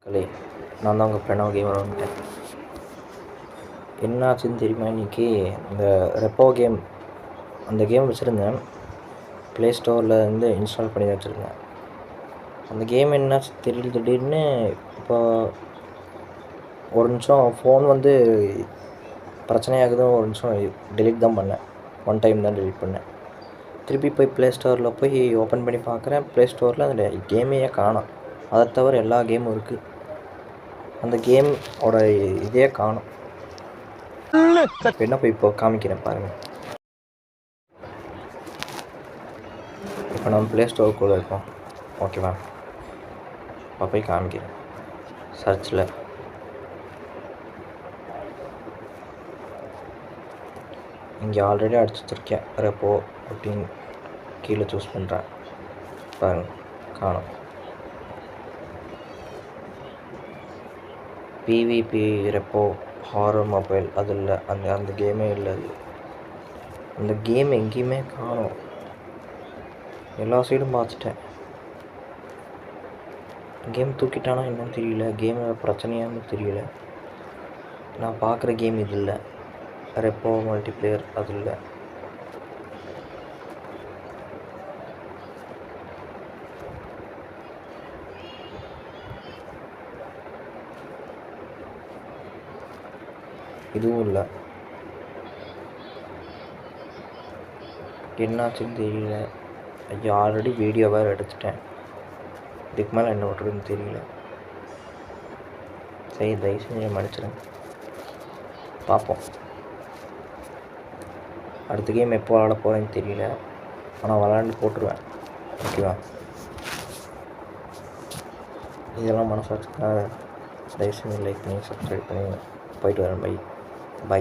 கலை நான் தான் உங்கள் பிரணவ் கேமர் வந்துட்டேன். என்ன ஆச்சுன்னு தெரியுமா? இன்றைக்கி இந்த ரெப்போ கேம் அந்த கேம் வச்சுருந்தேன். ப்ளே ஸ்டோரில் வந்து இன்ஸ்டால் பண்ணி வச்சுருந்தேன். அந்த கேம் என்னாச்சு தெரியல, திடீர்னு இப்போ ஒரு நிமிஷம் ஃபோன் வந்து பிரச்சனையாகுதும், ஒரு நிமிஷம் டெலிட் தான் பண்ணேன். ஒன் டைம் தான் டெலிட் பண்ணேன். திருப்பி போய் ப்ளே ஸ்டோரில் போய் ஓப்பன் பண்ணி பார்க்குறேன். ப்ளே ஸ்டோரில் அதில் கேமையே காணோம். அதை தவிர எல்லா கேமும் இருக்குது. அந்த கேமோட இதே காணும். என்ன போய் இப்போ காமிக்கிறேன் பாருங்கள். இப்போ நம்ம ப்ளே ஸ்டோருக்குள்ளே இருக்கோம், ஓகேவா? இப்போ போய் காமிக்கிறேன். சர்ச்சில் இங்கே ஆல்ரெடி அடிச்சு வச்சுருக்கேன். ரெப்போ அப்படின்னு கீழே சூஸ் பண்ணுறேன். பாருங்கள், காணும். பிவிபி ரெப்போ ஹாரர் மொபைல் அது இல்லை, அந்த கேமே இல்லை. அது அந்த கேம் எங்கேயுமே காணும். எல்லா சைடும் பார்த்துட்டேன். கேம் தூக்கிட்டானா என்னன்னு தெரியல. கேமில் பிரச்சனையானு தெரியல. நான் பார்க்குற கேம் இது இல்லை. ரெப்போ மல்டிப்ளேயர் அது இல்லை. இதுவும் இல்லை. என்னாச்சுன்னு தெரியல. ஐயோ, ஆல்ரெடி வீடியோ வேறு எடுத்துட்டேன். இதுக்கு மேலே என்ன பண்ணுறதுன்னு தெரியல. சரி, தயவு செஞ்சு மன்னிச்சிடுங்க. பார்ப்போம். அடுத்த கேம் எப்போ விளாட போகிறேன்னு தெரியல. ஆனால் விளாண்டு போட்டுருவேன், ஓகேவா? இதெல்லாம் மனசாட்சிக்காக தயவு செஞ்சு லைக் பண்ணி சப்ஸ்கிரைப் பண்ணி போயிட்டு வரேன். பை.